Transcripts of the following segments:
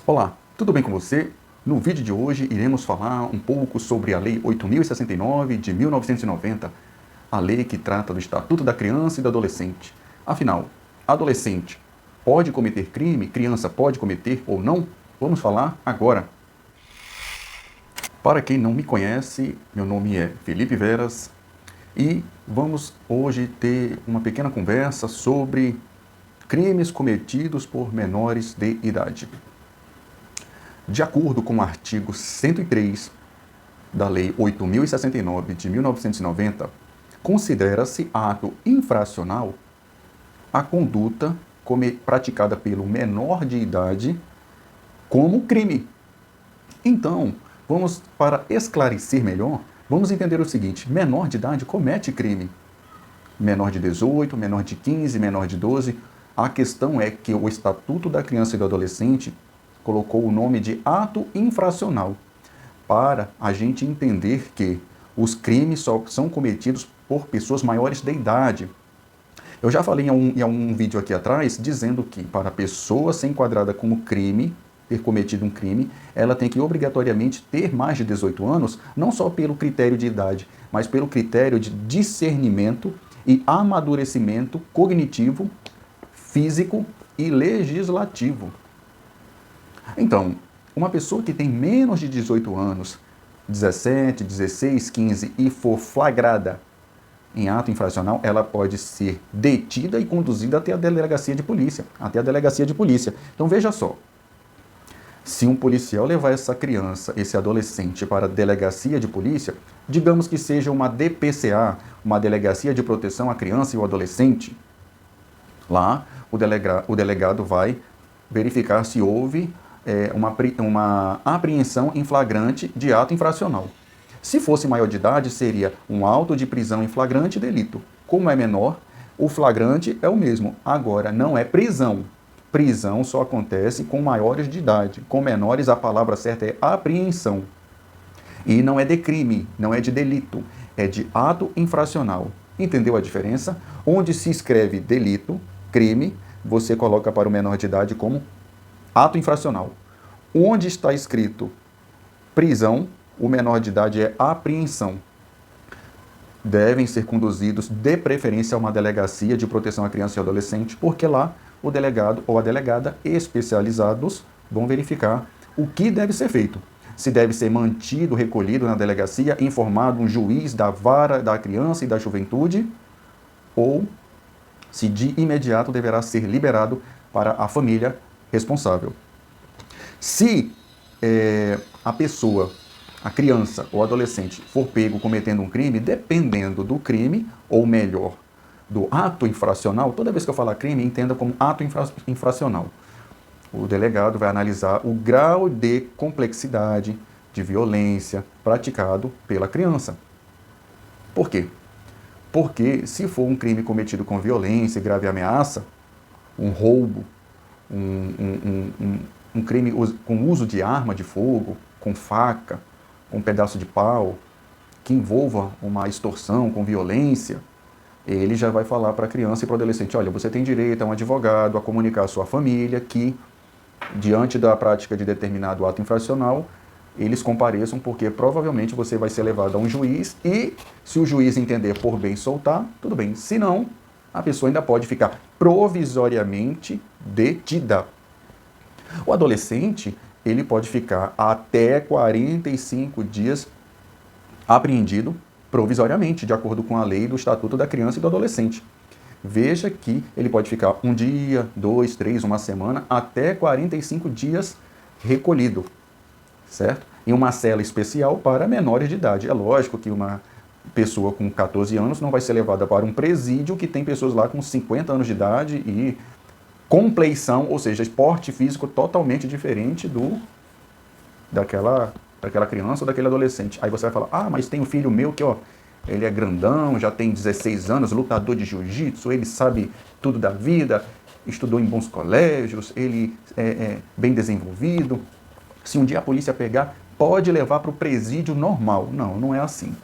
Olá, tudo bem com você? No vídeo de hoje iremos falar um pouco sobre a Lei 8.069 de 1990, a lei que trata do Estatuto da Criança e do Adolescente. Afinal, adolescente pode cometer crime? Criança pode cometer ou não? Vamos falar agora. Para quem não me conhece, meu nome é Felipe Veras e vamos hoje ter uma pequena conversa sobre crimes cometidos por menores de idade. De acordo com o artigo 103 da Lei 8.069 de 1990, considera-se ato infracional a conduta praticada pelo menor de idade como crime. Então, para esclarecer melhor, vamos entender o seguinte: menor de idade comete crime. Menor de 18, menor de 15, menor de 12. A questão é que o Estatuto da Criança e do Adolescente colocou o nome de ato infracional, para a gente entender que os crimes só são cometidos por pessoas maiores de idade. Eu já falei em um vídeo aqui atrás, dizendo que para a pessoa ser enquadrada como crime, ter cometido um crime, ela tem que obrigatoriamente ter mais de 18 anos, não só pelo critério de idade, mas pelo critério de discernimento e amadurecimento cognitivo, físico e legislativo. Então, uma pessoa que tem menos de 18 anos, 17, 16, 15 e for flagrada em ato infracional, ela pode ser detida e conduzida até a delegacia de polícia. Então veja só, se um policial levar essa criança, esse adolescente para a delegacia de polícia, digamos que seja uma DPCA, uma Delegacia de Proteção à Criança e ao Adolescente, lá o delegado vai verificar se houve uma apreensão em flagrante de ato infracional. Se fosse maior de idade, seria um auto de prisão em flagrante delito. Como é menor, o flagrante é o mesmo. Agora, não é prisão. Prisão só acontece com maiores de idade. Com menores, a palavra certa é apreensão. E não é de crime, não é de delito, é de ato infracional. Entendeu a diferença? Onde se escreve delito, crime, você coloca para o menor de idade como ato infracional. Onde está escrito prisão, o menor de idade é apreensão. Devem ser conduzidos de preferência a uma delegacia de proteção à criança e adolescente, porque lá o delegado ou a delegada especializados vão verificar o que deve ser feito. Se deve ser mantido, recolhido na delegacia, informado um juiz da vara da criança e da juventude, ou se de imediato deverá ser liberado para a família responsável. Se a pessoa, a criança ou adolescente, for pego cometendo um crime, dependendo do crime, ou melhor, do ato infracional, toda vez que eu falar crime, entenda como ato infracional. O delegado vai analisar o grau de complexidade, de violência praticado pela criança. Por quê? Porque se for um crime cometido com violência e grave ameaça, um roubo, um crime com uso de arma de fogo, com faca, com um pedaço de pau, que envolva uma extorsão com violência, ele já vai falar para a criança e para o adolescente: olha, você tem direito a um advogado, a comunicar à sua família que, diante da prática de determinado ato infracional, eles compareçam, porque provavelmente você vai ser levado a um juiz e, se o juiz entender por bem soltar, tudo bem. Se não, a pessoa ainda pode ficar provisoriamente detida. O adolescente, ele pode ficar até 45 dias apreendido provisoriamente, de acordo com a lei do Estatuto da Criança e do Adolescente. Veja que ele pode ficar um dia, 2, 3, uma semana, até 45 dias recolhido, certo? Em uma cela especial para menores de idade. É lógico que uma pessoa com 14 anos não vai ser levada para um presídio que tem pessoas lá com 50 anos de idade e compleição, ou seja, esporte físico totalmente diferente daquela criança ou daquele adolescente. Aí você vai falar: ah, mas tem um filho meu que, ó, ele é grandão, já tem 16 anos, lutador de jiu-jitsu, ele sabe tudo da vida, estudou em bons colégios, ele é bem desenvolvido. Se um dia a polícia pegar, pode levar para o presídio normal. Não, não é assim.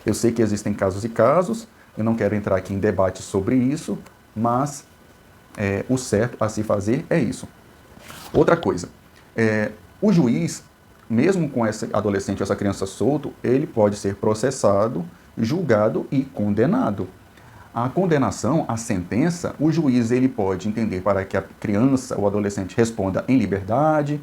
Eu sei que existem casos e casos, eu não quero entrar aqui em debate sobre isso, mas o certo a se fazer é isso. Outra coisa, O juiz, mesmo com esse adolescente, essa criança solto, ele pode ser processado, julgado e condenado. A condenação, a sentença, o juiz ele pode entender para que a criança ou adolescente responda em liberdade,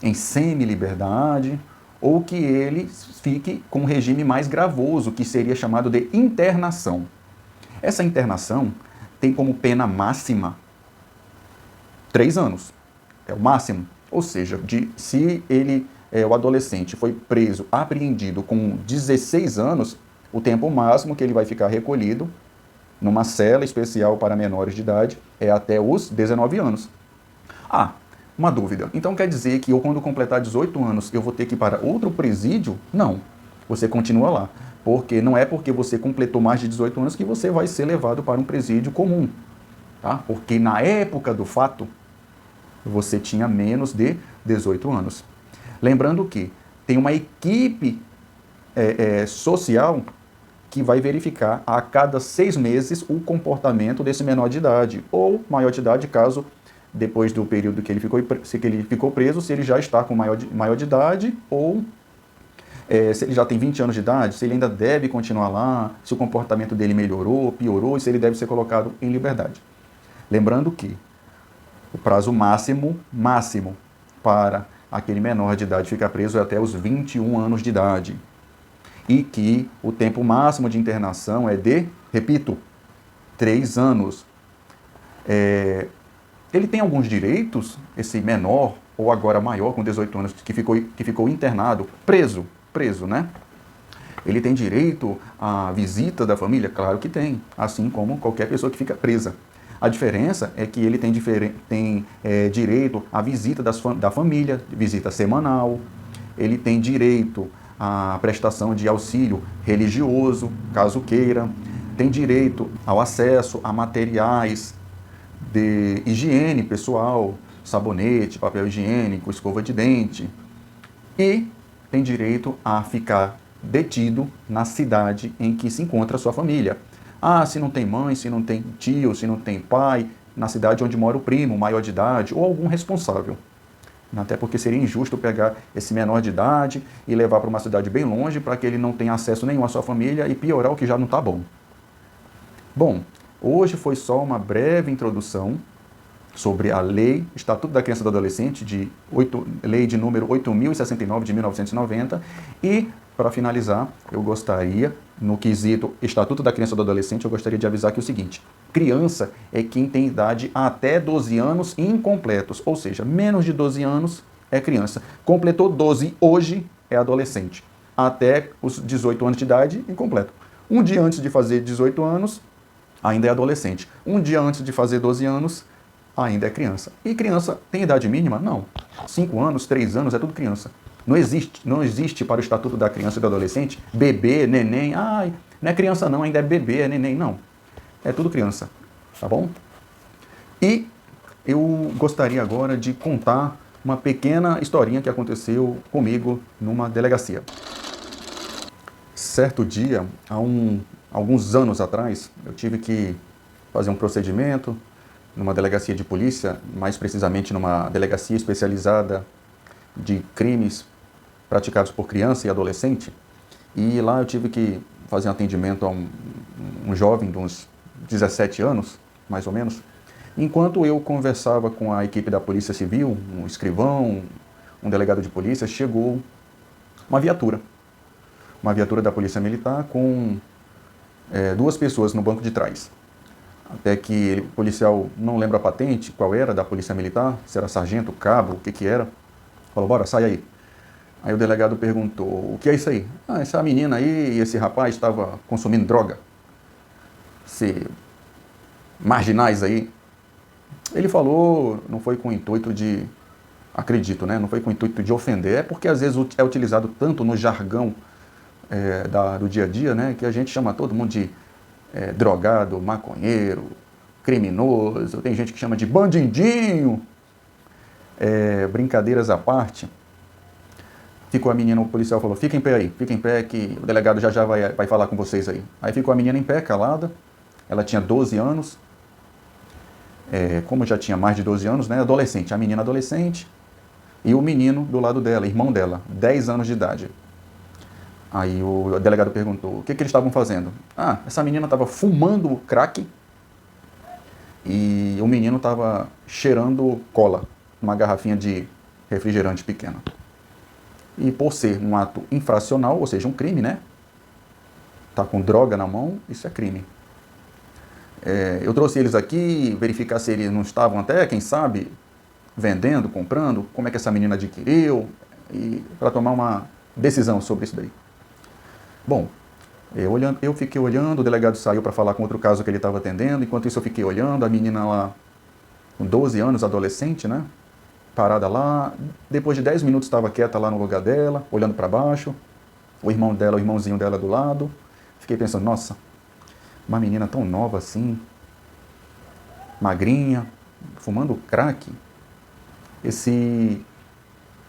em semi-liberdade, ou que ele fique com um regime mais gravoso, que seria chamado de internação. Essa internação tem como pena máxima 3 anos. É o máximo. Ou seja, se o adolescente foi preso, apreendido com 16 anos, o tempo máximo que ele vai ficar recolhido numa cela especial para menores de idade é até os 19 anos. Uma dúvida. Então quer dizer que eu, quando completar 18 anos, eu vou ter que ir para outro presídio? Não. Você continua lá. Porque não é porque você completou mais de 18 anos que você vai ser levado para um presídio comum. Tá? Porque na época do fato, você tinha menos de 18 anos. Lembrando que tem uma equipe social que vai verificar a cada 6 meses o comportamento desse menor de idade, ou maior de idade, caso depois do período que ele ficou preso, se ele já está com maior de idade, ou se ele já tem 20 anos de idade, se ele ainda deve continuar lá, se o comportamento dele melhorou, piorou, e se ele deve ser colocado em liberdade. Lembrando que o prazo máximo para aquele menor de idade ficar preso é até os 21 anos de idade. E que o tempo máximo de internação é de, repito, 3 anos. Ele tem alguns direitos, esse menor, ou agora maior, com 18 anos, que ficou internado, preso, né? Ele tem direito à visita da família? Claro que tem, assim como qualquer pessoa que fica presa. A diferença é que ele tem direito à visita da família, visita semanal, ele tem direito à prestação de auxílio religioso, caso queira, tem direito ao acesso a materiais de higiene pessoal, sabonete, papel higiênico, escova de dente, e tem direito a ficar detido na cidade em que se encontra a sua família. Se não tem mãe, se não tem tio, se não tem pai, na cidade onde mora o primo, maior de idade, ou algum responsável. Até porque seria injusto pegar esse menor de idade e levar para uma cidade bem longe para que ele não tenha acesso nenhum à sua família e piorar o que já não está bom. Bom, hoje foi só uma breve introdução sobre a Lei Estatuto da Criança e do Adolescente, Lei de número 8.069 de 1990, e, para finalizar, eu gostaria, no quesito Estatuto da Criança e do Adolescente, eu gostaria de avisar aqui o seguinte: criança é quem tem idade até 12 anos incompletos, ou seja, menos de 12 anos é criança. Completou 12 hoje é adolescente, até os 18 anos de idade, incompleto. Um dia antes de fazer 18 anos, ainda é adolescente. Um dia antes de fazer 12 anos, ainda é criança. E criança tem idade mínima? Não. 5 anos, 3 anos, é tudo criança. Não existe para o Estatuto da Criança e do Adolescente bebê, neném, não é criança não, ainda é bebê, é neném, não. É tudo criança, tá bom? E eu gostaria agora de contar uma pequena historinha que aconteceu comigo numa delegacia. Certo dia, alguns anos atrás, eu tive que fazer um procedimento numa delegacia de polícia, mais precisamente numa delegacia especializada de crimes praticados por criança e adolescente. E lá eu tive que fazer um atendimento a um jovem de uns 17 anos, mais ou menos. Enquanto eu conversava com a equipe da Polícia Civil, um escrivão, um delegado de polícia, chegou uma viatura da Polícia Militar com 2 pessoas no banco de trás. Até que o policial, não lembra a patente, qual era, da Polícia Militar, se era sargento, cabo, o que era. Falou, bora, sai aí. Aí o delegado perguntou, o que é isso aí? Essa menina aí e esse rapaz estava consumindo droga. Marginais aí. Ele falou, não foi com o intuito de, acredito, né? Não foi com o intuito de ofender, é porque às vezes é utilizado tanto no jargão do dia a dia, né? Que a gente chama todo mundo de drogado, maconheiro, criminoso, tem gente que chama de bandidinho. Brincadeiras à parte, ficou a menina, o policial falou, fica em pé aí, fica em pé que o delegado já vai falar com vocês aí. Aí ficou a menina em pé, calada, ela tinha 12 anos, como já tinha mais de 12 anos, né, adolescente, a menina adolescente, e o menino do lado dela, irmão dela, 10 anos de idade. Aí o delegado perguntou, o que eles estavam fazendo? Ah, essa menina estava fumando crack e o menino estava cheirando cola, uma garrafinha de refrigerante pequena. E por ser um ato infracional, ou seja, um crime, né? Tá com droga na mão, isso é crime. Eu trouxe eles aqui, verificar se eles não estavam até, quem sabe, vendendo, comprando, como é que essa menina adquiriu, e para tomar uma decisão sobre isso daí. Bom, eu fiquei olhando, o delegado saiu para falar com outro caso que ele estava atendendo, enquanto isso eu fiquei olhando, a menina lá, com 12 anos, adolescente, né? Parada lá, depois de 10 minutos estava quieta lá no lugar dela, olhando para baixo, o irmão dela, o irmãozinho dela do lado. Fiquei pensando, nossa, uma menina tão nova assim, magrinha, fumando crack, esse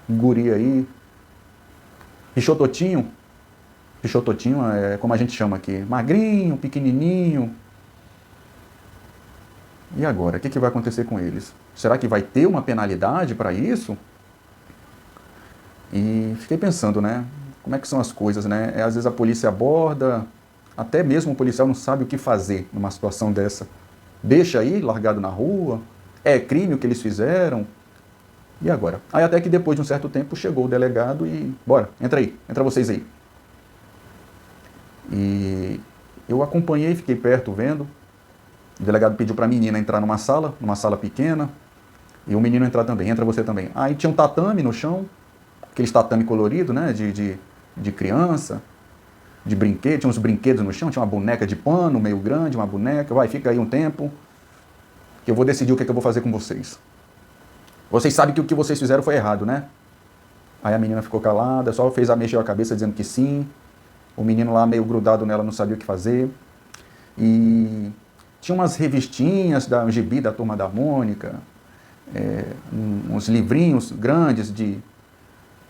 guri aí, Pichototinho é como a gente chama aqui, magrinho, pequenininho. E agora, o que vai acontecer com eles? Será que vai ter uma penalidade para isso? E fiquei pensando, né? Como é que são as coisas, né? Às vezes a polícia aborda, até mesmo o policial não sabe o que fazer numa situação dessa. Deixa aí, largado na rua, é crime o que eles fizeram. E agora? Aí até que depois de um certo tempo chegou o delegado e, bora, entra aí, entra vocês aí. E eu acompanhei, fiquei perto vendo. O delegado pediu para a menina entrar numa sala pequena, e o menino entrar também, entra você também. Aí tinha um tatame no chão, aqueles tatame colorido, né, de criança, de brinquedo, tinha uns brinquedos no chão, tinha uma boneca de pano meio grande, uma boneca, vai, fica aí um tempo, que eu vou decidir o que eu vou fazer com vocês. Vocês sabem que o que vocês fizeram foi errado, né? Aí a menina ficou calada, só mexeu a cabeça dizendo que sim. O menino lá meio grudado nela, não sabia o que fazer. E tinha umas revistinhas da gibi da Turma da Mônica, uns livrinhos grandes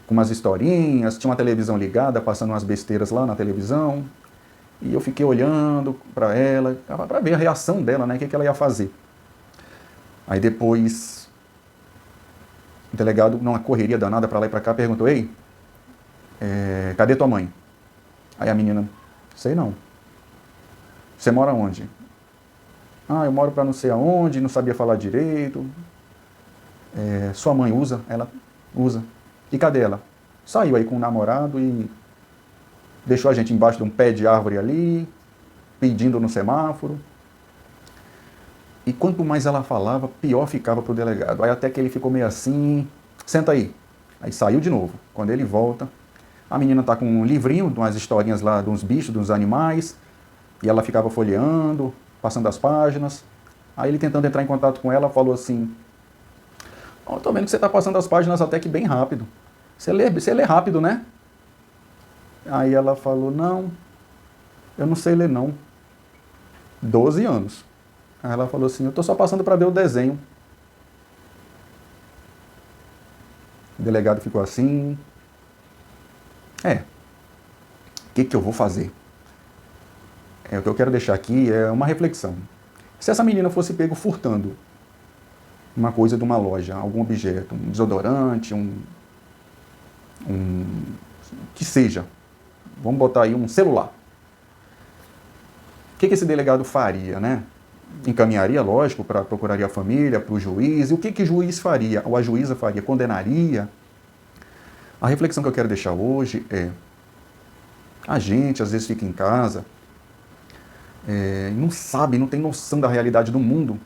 com umas historinhas, tinha uma televisão ligada, passando umas besteiras lá na televisão. E eu fiquei olhando para ela, para ver a reação dela, né? O que ela ia fazer. Aí depois, o delegado, numa correria danada para lá e para cá, perguntou, ei, cadê tua mãe? Aí a menina, sei não. Você mora onde? Ah, eu moro para não sei aonde, não sabia falar direito. Sua mãe usa? Ela usa. E cadê ela? Saiu aí com o namorado e deixou a gente embaixo de um pé de árvore ali, pedindo no semáforo. E quanto mais ela falava, pior ficava pro delegado. Aí até que ele ficou meio assim, senta aí. Aí saiu de novo. Quando ele volta, a menina tá com um livrinho, umas historinhas lá de uns bichos, dos animais, e ela ficava folheando, passando as páginas. Aí ele tentando entrar em contato com ela, falou assim, oh, tô vendo que você tá passando as páginas até que bem rápido. Você lê rápido, né? Aí ela falou, não, eu não sei ler não. 12 anos. Aí ela falou assim, eu tô só passando para ver o desenho. O delegado ficou assim. O que eu vou fazer? O que eu quero deixar aqui é uma reflexão. Se essa menina fosse pego furtando uma coisa de uma loja, algum objeto, um desodorante, que seja, vamos botar aí um celular. O que esse delegado faria, né? Encaminharia, lógico, procuraria a família, para o juiz. E o que o juiz faria? Ou a juíza faria? Condenaria? A reflexão que eu quero deixar hoje é, a gente às vezes fica em casa, não sabe, não tem noção da realidade do mundo.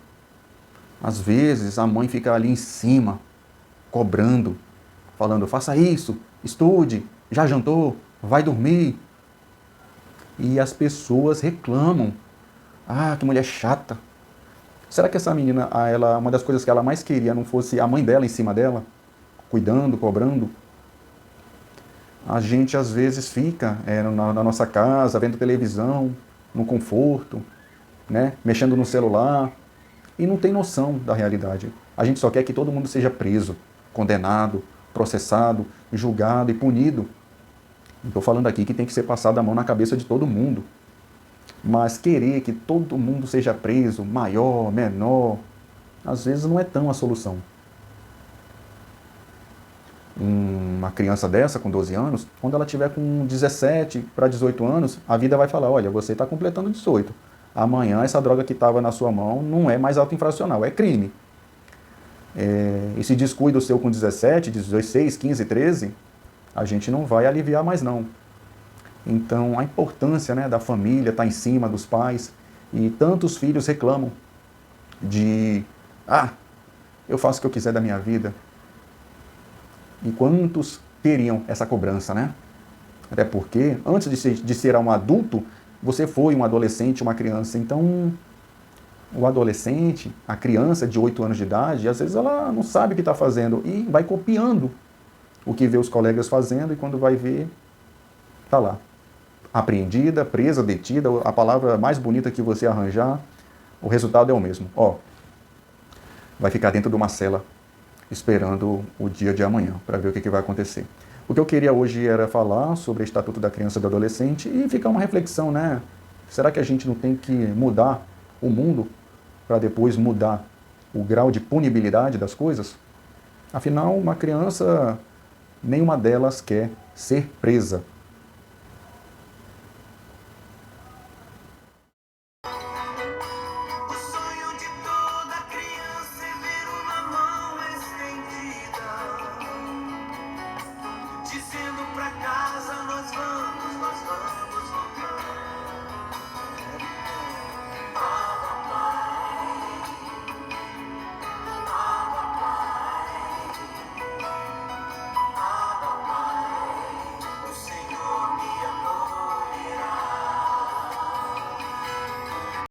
Às vezes a mãe fica ali em cima, cobrando, falando, faça isso, estude, já jantou, vai dormir. E as pessoas reclamam. Ah, que mulher chata. Será que essa menina, uma das coisas que ela mais queria não fosse a mãe dela em cima dela, cuidando, cobrando? A gente às vezes fica na nossa casa, vendo televisão, no conforto, né, mexendo no celular, e não tem noção da realidade. A gente só quer que todo mundo seja preso, condenado, processado, julgado e punido. Estou falando aqui que tem que ser passado a mão na cabeça de todo mundo. Mas querer que todo mundo seja preso, maior, menor, às vezes não é tão a solução. uma criança dessa, com 12 anos, quando ela tiver com 17 para 18 anos, a vida vai falar, olha, você está completando 18. Amanhã essa droga que estava na sua mão não é mais autoinfracional, é crime. Esse descuido seu com 17, 16, 15, 13, a gente não vai aliviar mais não. Então a importância, né, da família estar em cima dos pais, e tantos filhos reclamam de, eu faço o que eu quiser da minha vida. E quantos teriam essa cobrança, né? Até porque, antes de ser um adulto, você foi um adolescente, uma criança. Então, o adolescente, a criança de 8 anos de idade, às vezes ela não sabe o que está fazendo e vai copiando o que vê os colegas fazendo, e quando vai ver, está lá. Apreendida, presa, detida, a palavra mais bonita que você arranjar, o resultado é o mesmo. Vai ficar dentro de uma cela esperando o dia de amanhã para ver o que vai acontecer. O que eu queria hoje era falar sobre o Estatuto da Criança e do Adolescente e ficar uma reflexão, né? Será que a gente não tem que mudar o mundo para depois mudar o grau de punibilidade das coisas? Afinal, uma criança, nenhuma delas quer ser presa.